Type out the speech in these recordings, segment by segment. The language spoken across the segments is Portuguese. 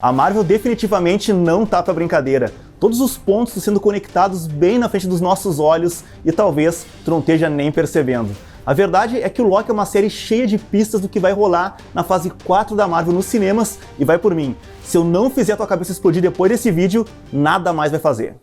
A Marvel definitivamente não tá pra brincadeira. Todos os pontos estão sendo conectados bem na frente dos nossos olhos e talvez tu não esteja nem percebendo. A verdade é que o Loki é uma série cheia de pistas do que vai rolar na fase 4 da Marvel nos cinemas e vai por mim. Se eu não fizer a tua cabeça explodir depois desse vídeo, nada mais vai fazer.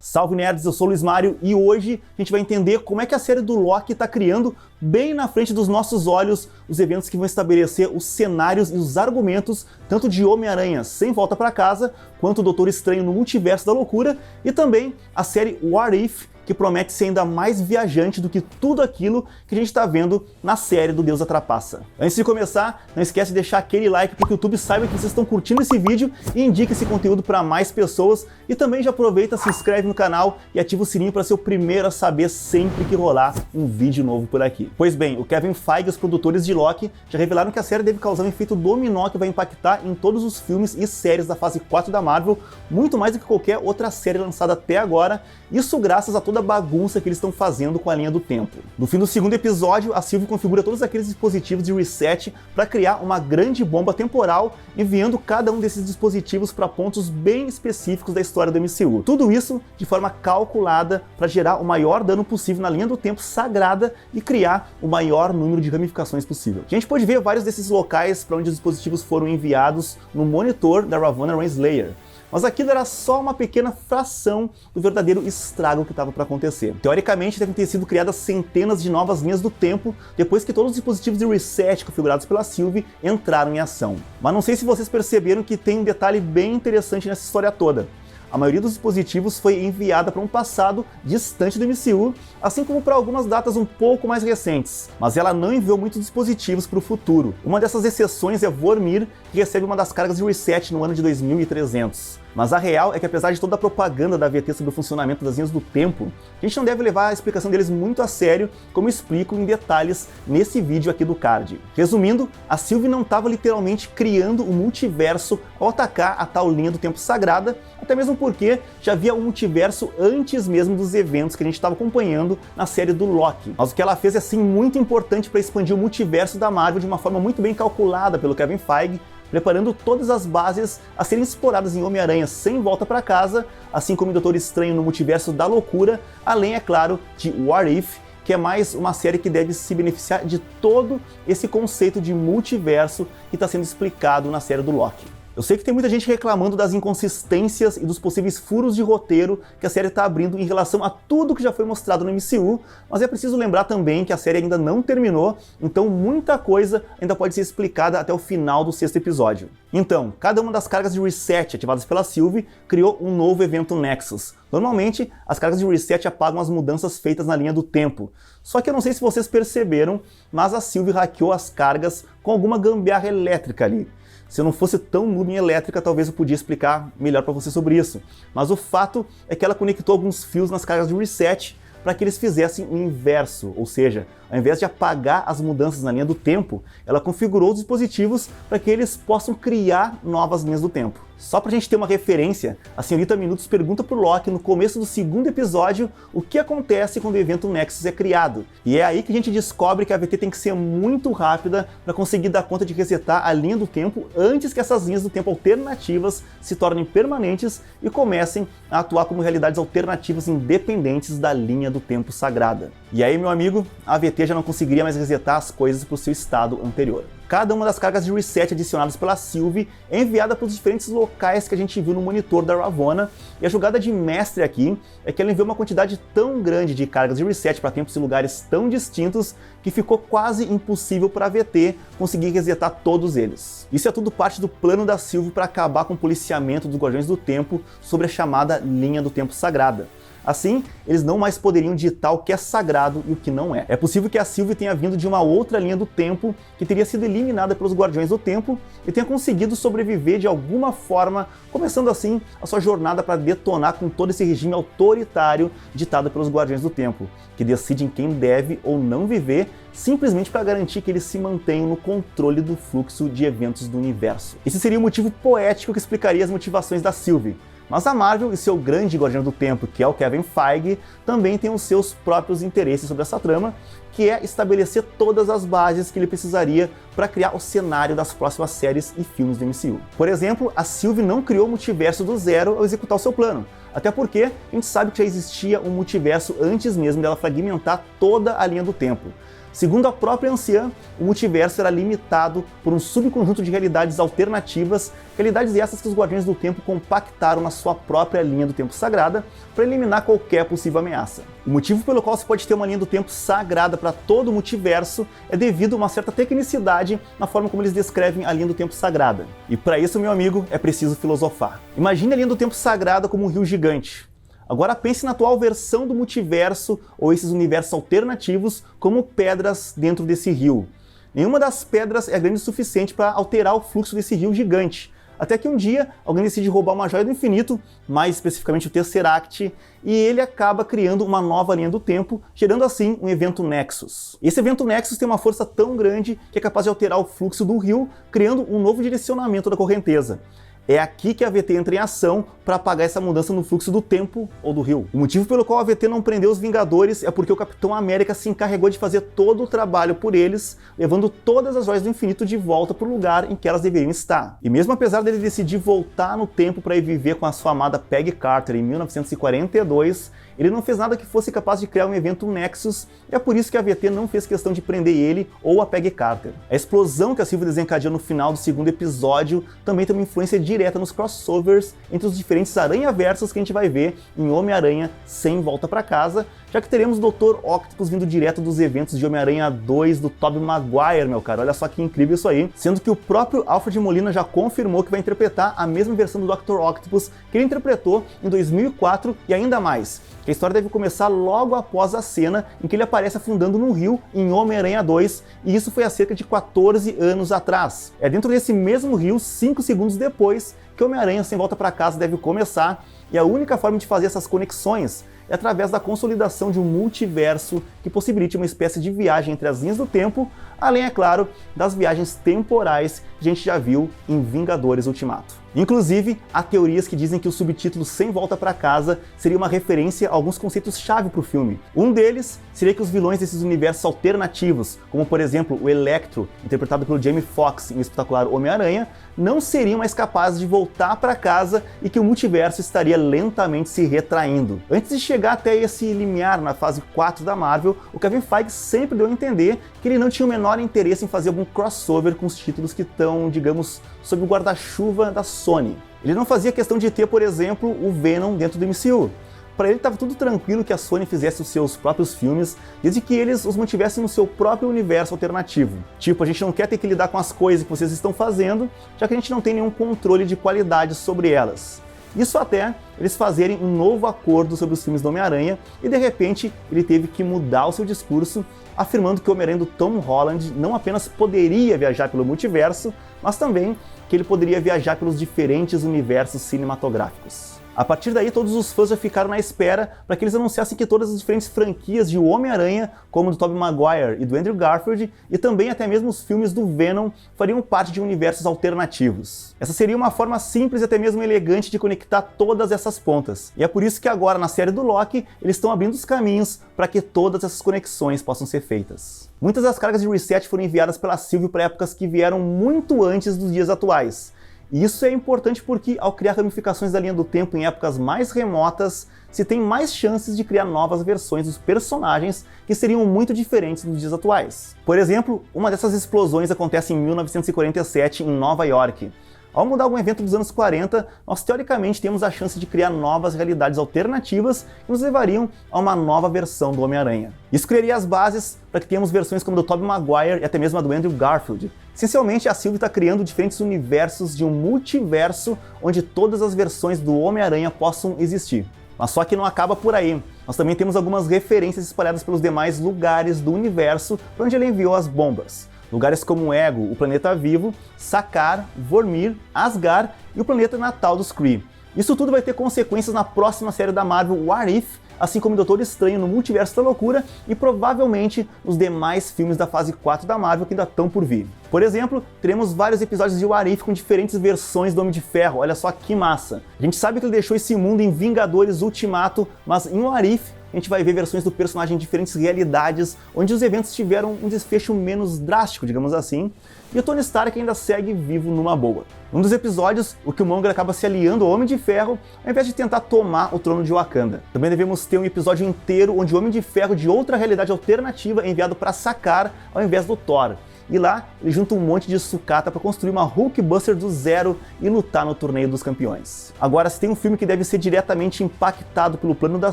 Salve nerds, eu sou o Luiz Mário e hoje a gente vai entender como é que a série do Loki está criando bem na frente dos nossos olhos os eventos que vão estabelecer os cenários e os argumentos tanto de Homem-Aranha Sem Volta Pra Casa, quanto o Doutor Estranho no Multiverso da Loucura e também a série What If, que promete ser ainda mais viajante do que tudo aquilo que a gente está vendo na série do Deus da Trapaça. Antes de começar, não esquece de deixar aquele like para que o YouTube saiba que vocês estão curtindo esse vídeo e indique esse conteúdo para mais pessoas. E também já aproveita, se inscreve no canal e ativa o sininho para ser o primeiro a saber sempre que rolar um vídeo novo por aqui. Pois bem, o Kevin Feige e os produtores de Loki já revelaram que a série deve causar um efeito dominó que vai impactar em todos os filmes e séries da fase 4 da Marvel, muito mais do que qualquer outra série lançada até agora, isso graças a toda a bagunça que eles estão fazendo com a linha do tempo. No fim do segundo episódio, a Sylvie configura todos aqueles dispositivos de reset para criar uma grande bomba temporal, enviando cada um desses dispositivos para pontos bem específicos da história do MCU. Tudo isso de forma calculada para gerar o maior dano possível na linha do tempo sagrada e criar o maior número de ramificações possível. A gente pode ver vários desses locais para onde os dispositivos foram enviados no monitor da Ravonna Renslayer. Mas aquilo era só uma pequena fração do verdadeiro estrago que estava para acontecer. Teoricamente, devem ter sido criadas centenas de novas linhas do tempo depois que todos os dispositivos de reset configurados pela Sylvie entraram em ação. Mas não sei se vocês perceberam que tem um detalhe bem interessante nessa história toda. A maioria dos dispositivos foi enviada para um passado distante do MCU, assim como para algumas datas um pouco mais recentes, mas ela não enviou muitos dispositivos para o futuro. Uma dessas exceções é Vormir, que recebe uma das cargas de reset no ano de 2300. Mas a real é que apesar de toda a propaganda da VT sobre o funcionamento das linhas do tempo, a gente não deve levar a explicação deles muito a sério, como explico em detalhes nesse vídeo aqui do card. Resumindo, a Sylvie não estava literalmente criando o multiverso ao atacar a tal linha do tempo sagrada, até mesmo porque já havia um multiverso antes mesmo dos eventos que a gente estava acompanhando na série do Loki. Mas o que ela fez é sim muito importante para expandir o multiverso da Marvel de uma forma muito bem calculada pelo Kevin Feige, preparando todas as bases a serem exploradas em Homem-Aranha Sem Volta Pra Casa, assim como em Doutor Estranho no Multiverso da Loucura, além, é claro, de What If, que é mais uma série que deve se beneficiar de todo esse conceito de multiverso que está sendo explicado na série do Loki. Eu sei que tem muita gente reclamando das inconsistências e dos possíveis furos de roteiro que a série está abrindo em relação a tudo que já foi mostrado no MCU, mas é preciso lembrar também que a série ainda não terminou, então muita coisa ainda pode ser explicada até o final do 6º episódio. Então, cada uma das cargas de reset ativadas pela Sylvie criou um novo evento Nexus. Normalmente, as cargas de reset apagam as mudanças feitas na linha do tempo. Só que eu não sei se vocês perceberam, mas a Sylvie hackeou as cargas com alguma gambiarra elétrica ali. Se eu não fosse tão noob em elétrica, talvez eu podia explicar melhor para você sobre isso. Mas o fato é que ela conectou alguns fios nas cargas de reset para que eles fizessem o inverso, ou seja, ao invés de apagar as mudanças na linha do tempo, ela configurou os dispositivos para que eles possam criar novas linhas do tempo. Só pra gente ter uma referência, a senhorita Minutos pergunta pro Loki no começo do 2º episódio o que acontece quando o evento Nexus é criado. E é aí que a gente descobre que a VT tem que ser muito rápida para conseguir dar conta de resetar a linha do tempo antes que essas linhas do tempo alternativas se tornem permanentes e comecem a atuar como realidades alternativas independentes da linha do tempo sagrada. E aí, meu amigo, a VT já não conseguiria mais resetar as coisas para o seu estado anterior. Cada uma das cargas de reset adicionadas pela Sylvie é enviada para os diferentes locais que a gente viu no monitor da Ravonna, e a jogada de mestre aqui é que ela enviou uma quantidade tão grande de cargas de reset para tempos e lugares tão distintos que ficou quase impossível para a VT conseguir resetar todos eles. Isso é tudo parte do plano da Sylvie para acabar com o policiamento dos Guardiões do Tempo sobre a chamada linha do tempo sagrada. Assim, eles não mais poderiam ditar o que é sagrado e o que não é. É possível que a Sylvie tenha vindo de uma outra linha do tempo que teria sido eliminada pelos Guardiões do Tempo e tenha conseguido sobreviver de alguma forma, começando assim a sua jornada para detonar com todo esse regime autoritário ditado pelos Guardiões do Tempo, que decidem quem deve ou não viver simplesmente para garantir que eles se mantenham no controle do fluxo de eventos do universo. Esse seria o motivo poético que explicaria as motivações da Sylvie. Mas a Marvel e seu grande guardião do tempo, que é o Kevin Feige, também tem os seus próprios interesses sobre essa trama, que é estabelecer todas as bases que ele precisaria para criar o cenário das próximas séries e filmes do MCU. Por exemplo, a Sylvie não criou o multiverso do zero ao executar o seu plano, até porque a gente sabe que já existia um multiverso antes mesmo dela fragmentar toda a linha do tempo. Segundo a própria anciã, o multiverso era limitado por um subconjunto de realidades alternativas, realidades essas que os Guardiões do Tempo compactaram na sua própria linha do tempo sagrada para eliminar qualquer possível ameaça. O motivo pelo qual se pode ter uma linha do tempo sagrada para todo o multiverso é devido a uma certa tecnicidade na forma como eles descrevem a linha do tempo sagrada. E para isso, meu amigo, é preciso filosofar. Imagine a linha do tempo sagrada como um rio gigante. Agora pense na atual versão do multiverso ou esses universos alternativos como pedras dentro desse rio. Nenhuma das pedras é grande o suficiente para alterar o fluxo desse rio gigante. Até que um dia alguém decide roubar uma joia do infinito, mais especificamente o Tesseract, e ele acaba criando uma nova linha do tempo, gerando assim um evento Nexus. Esse evento Nexus tem uma força tão grande que é capaz de alterar o fluxo do rio, criando um novo direcionamento da correnteza. É aqui que a AVT entra em ação para apagar essa mudança no fluxo do tempo ou do rio. O motivo pelo qual a AVT não prendeu os Vingadores é porque o Capitão América se encarregou de fazer todo o trabalho por eles, levando todas as joias do infinito de volta para o lugar em que elas deveriam estar. E mesmo apesar dele decidir voltar no tempo para ir viver com a sua amada Peggy Carter em 1942, ele não fez nada que fosse capaz de criar um evento Nexus, e é por isso que a AVT não fez questão de prender ele ou a Peggy Carter. A explosão que a Sylvie desencadeou no final do segundo episódio também tem uma influência direta nos crossovers entre os diferentes aranha-versos que a gente vai ver em Homem-Aranha Sem Volta Pra Casa, já que teremos o Dr. Octopus vindo direto dos eventos de Homem-Aranha 2 do Tobey Maguire, meu cara, olha só que incrível isso aí, sendo que o próprio Alfred Molina já confirmou que vai interpretar a mesma versão do Dr. Octopus que ele interpretou em 2004 e ainda mais. A história deve começar logo após a cena em que ele aparece afundando no rio em Homem-Aranha 2, e isso foi há cerca de 14 anos atrás. É dentro desse mesmo rio, 5 segundos depois, que Homem-Aranha Sem Volta Pra Casa deve começar, e a única forma de fazer essas conexões é através da consolidação de um multiverso que possibilite uma espécie de viagem entre as linhas do tempo, além, é claro, das viagens temporais que a gente já viu em Vingadores Ultimato. Inclusive, há teorias que dizem que o subtítulo Sem Volta Pra Casa seria uma referência a alguns conceitos-chave para o filme. Um deles seria que os vilões desses universos alternativos, como por exemplo o Electro, interpretado pelo Jamie Foxx em O Espetacular Homem-Aranha, não seriam mais capazes de voltar para casa e que o multiverso estaria lentamente se retraindo. Antes de chegar até esse limiar na fase 4 da Marvel, o Kevin Feige sempre deu a entender que ele não tinha o menor interesse em fazer algum crossover com os títulos que estão, digamos, sob o guarda-chuva da Sony. Ele não fazia questão de ter, por exemplo, o Venom dentro do MCU. Para ele estava tudo tranquilo que a Sony fizesse os seus próprios filmes, desde que eles os mantivessem no seu próprio universo alternativo. Tipo, a gente não quer ter que lidar com as coisas que vocês estão fazendo, já que a gente não tem nenhum controle de qualidade sobre elas. Isso até eles fazerem um novo acordo sobre os filmes do Homem-Aranha, e de repente ele teve que mudar o seu discurso, afirmando que o Homem-Aranha do Tom Holland não apenas poderia viajar pelo multiverso, mas também que ele poderia viajar pelos diferentes universos cinematográficos. A partir daí, todos os fãs já ficaram na espera para que eles anunciassem que todas as diferentes franquias de Homem-Aranha, como do Tobey Maguire e do Andrew Garfield, e também até mesmo os filmes do Venom, fariam parte de universos alternativos. Essa seria uma forma simples e até mesmo elegante de conectar todas essas pontas. E é por isso que agora, na série do Loki, eles estão abrindo os caminhos para que todas essas conexões possam ser feitas. Muitas das cargas de reset foram enviadas pela Sylvie para épocas que vieram muito antes dos dias atuais. E isso é importante porque, ao criar ramificações da linha do tempo em épocas mais remotas, se tem mais chances de criar novas versões dos personagens que seriam muito diferentes dos dias atuais. Por exemplo, uma dessas explosões acontece em 1947 em Nova York. Ao mudar algum evento dos anos 40, nós teoricamente temos a chance de criar novas realidades alternativas que nos levariam a uma nova versão do Homem-Aranha. Isso criaria as bases para que tenhamos versões como a do Tobey Maguire e até mesmo a do Andrew Garfield. Essencialmente, a Sylvie está criando diferentes universos de um multiverso onde todas as versões do Homem-Aranha possam existir. Mas só que não acaba por aí. Nós também temos algumas referências espalhadas pelos demais lugares do universo para onde ele enviou as bombas. Lugares como Ego, o planeta vivo, Sakaar, Vormir, Asgard e o planeta natal dos Kree. Isso tudo vai ter consequências na próxima série da Marvel, What If, assim como Doutor Estranho no Multiverso da Loucura e provavelmente nos demais filmes da fase 4 da Marvel que ainda estão por vir. Por exemplo, teremos vários episódios de What If com diferentes versões do Homem de Ferro, olha só que massa. A gente sabe que ele deixou esse mundo em Vingadores Ultimato, mas em What If a gente vai ver versões do personagem em diferentes realidades, onde os eventos tiveram um desfecho menos drástico, digamos assim, e o Tony Stark ainda segue vivo numa boa. Num dos episódios, o Killmonger acaba se aliando ao Homem de Ferro, ao invés de tentar tomar o trono de Wakanda. Também devemos ter um episódio inteiro onde o Homem de Ferro de outra realidade alternativa é enviado para Sakaar ao invés do Thor. E lá, ele junta um monte de sucata para construir uma Hulkbuster do zero e lutar no Torneio dos Campeões. Agora, se tem um filme que deve ser diretamente impactado pelo plano da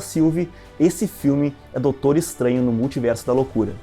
Sylvie, esse filme é Doutor Estranho no Multiverso da Loucura.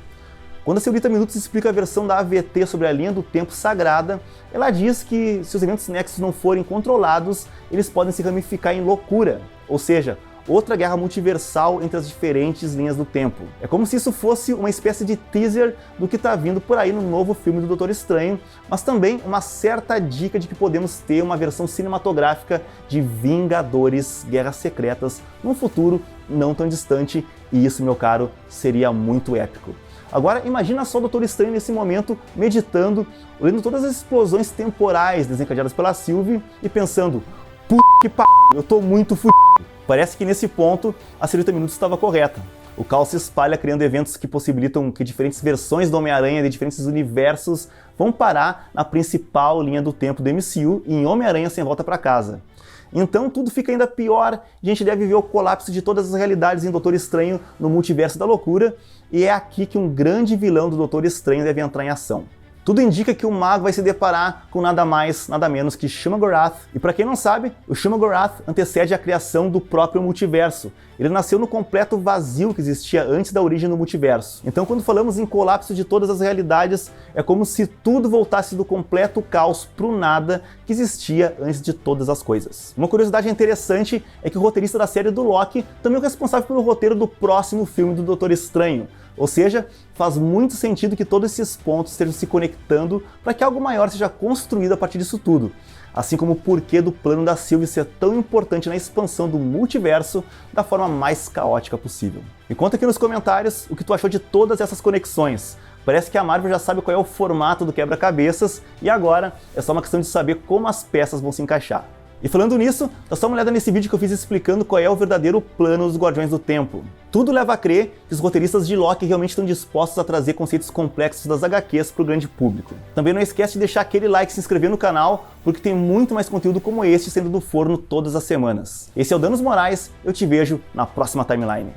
Quando a Senhorita Minutos explica a versão da AVT sobre a linha do tempo sagrada, ela diz que se os eventos nexus não forem controlados, eles podem se ramificar em loucura, ou seja, outra guerra multiversal entre as diferentes linhas do tempo. É como se isso fosse uma espécie de teaser do que está vindo por aí no novo filme do Doutor Estranho, mas também uma certa dica de que podemos ter uma versão cinematográfica de Vingadores Guerras Secretas num futuro não tão distante, e isso, meu caro, seria muito épico. Agora, imagina só o Doutor Estranho nesse momento, meditando, olhando todas as explosões temporais desencadeadas pela Sylvie e pensando, puta que p***, eu tô muito fudido. Parece que nesse ponto a Senhorita Minutos estava correta. O caos se espalha criando eventos que possibilitam que diferentes versões do Homem-Aranha de diferentes universos vão parar na principal linha do tempo do MCU e em Homem-Aranha Sem Volta para Casa. Então tudo fica ainda pior e a gente deve ver o colapso de todas as realidades em Doutor Estranho no Multiverso da Loucura, e é aqui que um grande vilão do Doutor Estranho deve entrar em ação. Tudo indica que o mago vai se deparar com nada mais, nada menos que Shuma-Gorath. E para quem não sabe, o Shuma-Gorath antecede a criação do próprio multiverso. Ele nasceu no completo vazio que existia antes da origem do multiverso. Então, quando falamos em colapso de todas as realidades, é como se tudo voltasse do completo caos pro nada que existia antes de todas as coisas. Uma curiosidade interessante é que o roteirista da série do Loki também é o responsável pelo roteiro do próximo filme do Doutor Estranho. Ou seja, faz muito sentido que todos esses pontos estejam se conectando para que algo maior seja construído a partir disso tudo. Assim como o porquê do plano da Sylvie ser tão importante na expansão do multiverso da forma mais caótica possível. Me conta aqui nos comentários o que tu achou de todas essas conexões. Parece que a Marvel já sabe qual é o formato do quebra-cabeças e agora é só uma questão de saber como as peças vão se encaixar. E falando nisso, dá só uma olhada nesse vídeo que eu fiz explicando qual é o verdadeiro plano dos Guardiões do Tempo. Tudo leva a crer que os roteiristas de Loki realmente estão dispostos a trazer conceitos complexos das HQs para o grande público. Também não esquece de deixar aquele like e se inscrever no canal, porque tem muito mais conteúdo como este saindo do forno todas as semanas. Esse é o Danos Morais, eu te vejo na próxima timeline.